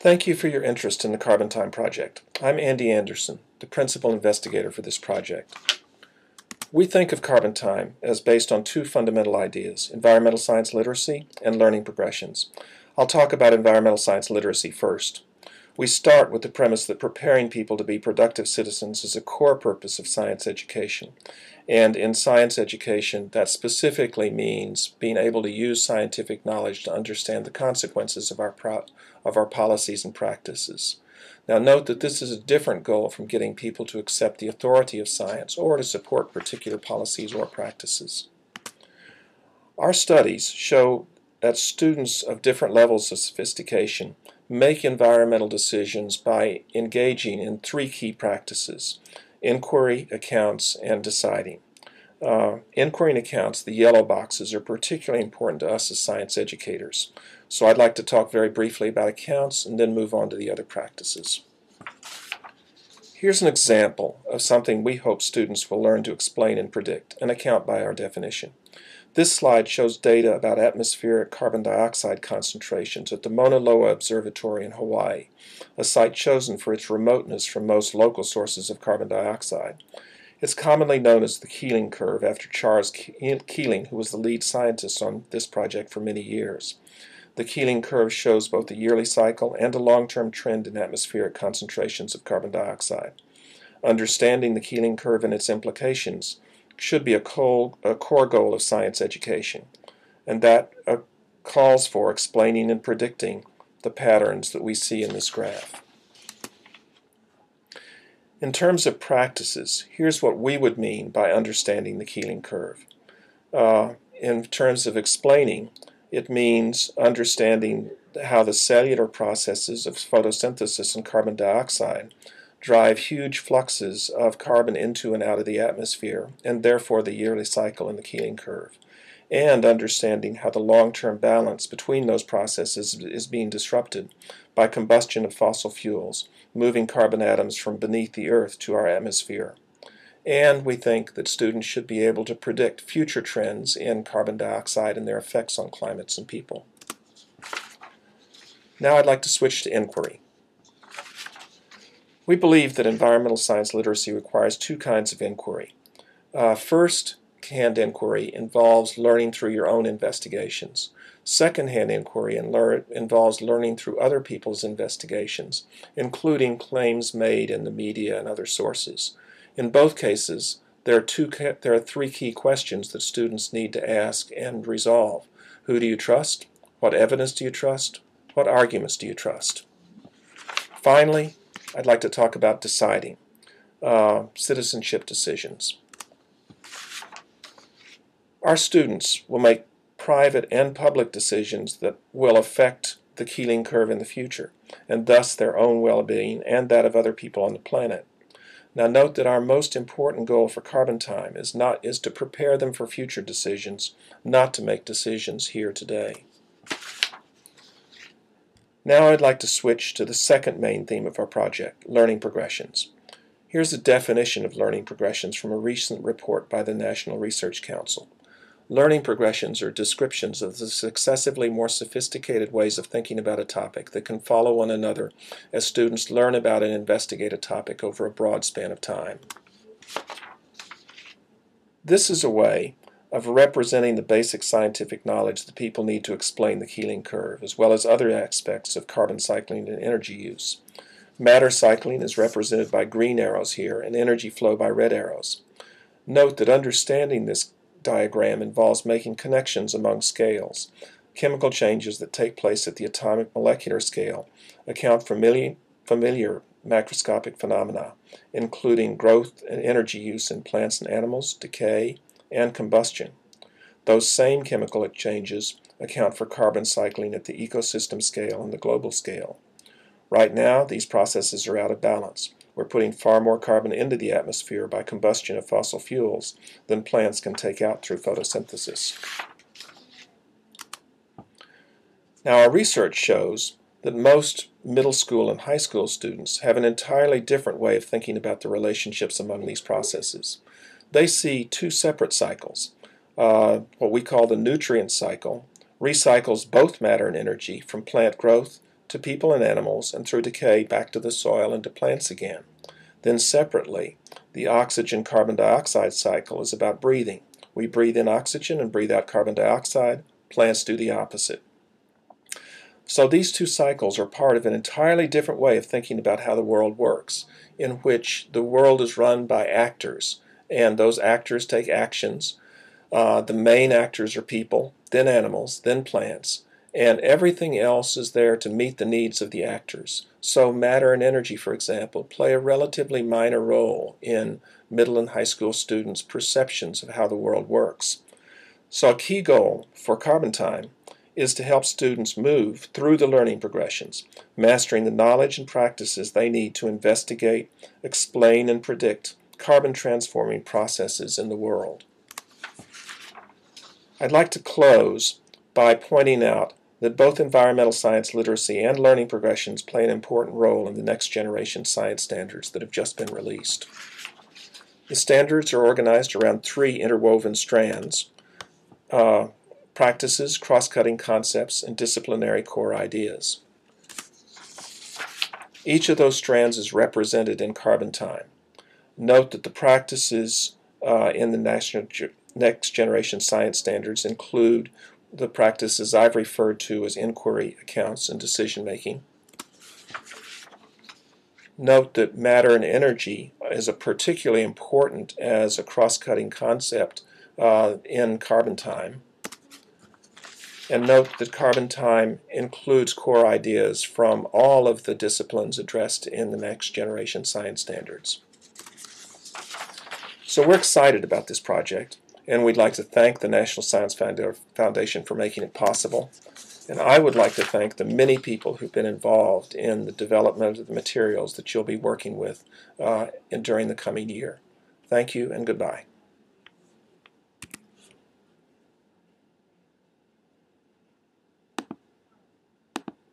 Thank you for your interest in the Carbon Time Project. I'm Andy Anderson, the principal investigator for this project. We think of Carbon Time as based on two fundamental ideas: environmental science literacy and learning progressions. I'll talk about environmental science literacy first. We start with the premise that preparing people to be productive citizens is a core purpose of science education. And in science education, that specifically means being able to use scientific knowledge to understand the consequences of our policies and practices. Now note that this is a different goal from getting people to accept the authority of science or to support particular policies or practices. Our studies show that students of different levels of sophistication make environmental decisions by engaging in three key practices: inquiry, accounts, and deciding. Inquiry and accounts, the yellow boxes, are particularly important to us as science educators. So I'd like to talk very briefly about accounts and then move on to the other practices. Here's an example of something we hope students will learn to explain and predict, an account by our definition. This slide shows data about atmospheric carbon dioxide concentrations at the Mauna Loa Observatory in Hawaii, a site chosen for its remoteness from most local sources of carbon dioxide. It's commonly known as the Keeling curve after Charles Keeling, who was the lead scientist on this project for many years. The Keeling curve shows both a yearly cycle and a long-term trend in atmospheric concentrations of carbon dioxide. Understanding the Keeling curve and its implications should be a core goal of science education, and that calls for explaining and predicting the patterns that we see in this graph. In terms of practices, here's what we would mean by understanding the Keeling curve. In terms of explaining, it means understanding how the cellular processes of photosynthesis and carbon dioxide drive huge fluxes of carbon into and out of the atmosphere, and therefore the yearly cycle in the Keeling curve, and understanding how the long-term balance between those processes is being disrupted by combustion of fossil fuels, moving carbon atoms from beneath the earth to our atmosphere. And we think that students should be able to predict future trends in carbon dioxide and their effects on climates and people. Now I'd like to switch to inquiry. We believe that environmental science literacy requires two kinds of inquiry. First-hand inquiry involves learning through your own investigations. Second-hand inquiry involves learning through other people's investigations, including claims made in the media and other sources. In both cases, there are three key questions that students need to ask and resolve. Who do you trust? What evidence do you trust? What arguments do you trust? Finally, I'd like to talk about deciding, citizenship decisions. Our students will make private and public decisions that will affect the Keeling curve in the future, and thus their own well-being and that of other people on the planet. Now note that our most important goal for Carbon Time is to prepare them for future decisions, not to make decisions here today. Now I'd like to switch to the second main theme of our project, learning progressions. Here's a definition of learning progressions from a recent report by the National Research Council. Learning progressions are descriptions of the successively more sophisticated ways of thinking about a topic that can follow one another as students learn about and investigate a topic over a broad span of time. This is a way of representing the basic scientific knowledge that people need to explain the Keeling curve, as well as other aspects of carbon cycling and energy use. Matter cycling is represented by green arrows here, and energy flow by red arrows. Note that understanding this diagram involves making connections among scales. Chemical changes that take place at the atomic molecular scale account for familiar macroscopic phenomena, including growth and energy use in plants and animals, decay, and combustion. Those same chemical changes account for carbon cycling at the ecosystem scale and the global scale. Right now, these processes are out of balance. We're putting far more carbon into the atmosphere by combustion of fossil fuels than plants can take out through photosynthesis. Now, our research shows that most middle school and high school students have an entirely different way of thinking about the relationships among these processes. They see two separate cycles. What we call the nutrient cycle recycles both matter and energy from plant growth to people and animals, and through decay back to the soil and to plants again. Then separately, the oxygen-carbon dioxide cycle is about breathing. We breathe in oxygen and breathe out carbon dioxide. Plants do the opposite. So these two cycles are part of an entirely different way of thinking about how the world works, in which the world is run by actors, and those actors take actions. The main actors are people, then animals, then plants, and everything else is there to meet the needs of the actors. So matter and energy, for example, play a relatively minor role in middle and high school students' perceptions of how the world works. So a key goal for Carbon Time is to help students move through the learning progressions, mastering the knowledge and practices they need to investigate, explain, and predict carbon-transforming processes in the world. I'd like to close by pointing out that both environmental science literacy and learning progressions play an important role in the next generation science standards that have just been released. The standards are organized around three interwoven strands: practices, cross-cutting concepts, and disciplinary core ideas. Each of those strands is represented in Carbon Time. Note that the practices in the Next Generation Science Standards include the practices I've referred to as inquiry, accounts, and decision-making. Note that matter and energy is particularly important as a cross-cutting concept in Carbon Time. And note that Carbon Time includes core ideas from all of the disciplines addressed in the Next Generation Science Standards. So we're excited about this project, and we'd like to thank the National Science Foundation for making it possible. And I would like to thank the many people who've been involved in the development of the materials that you'll be working with during the coming year. Thank you and goodbye.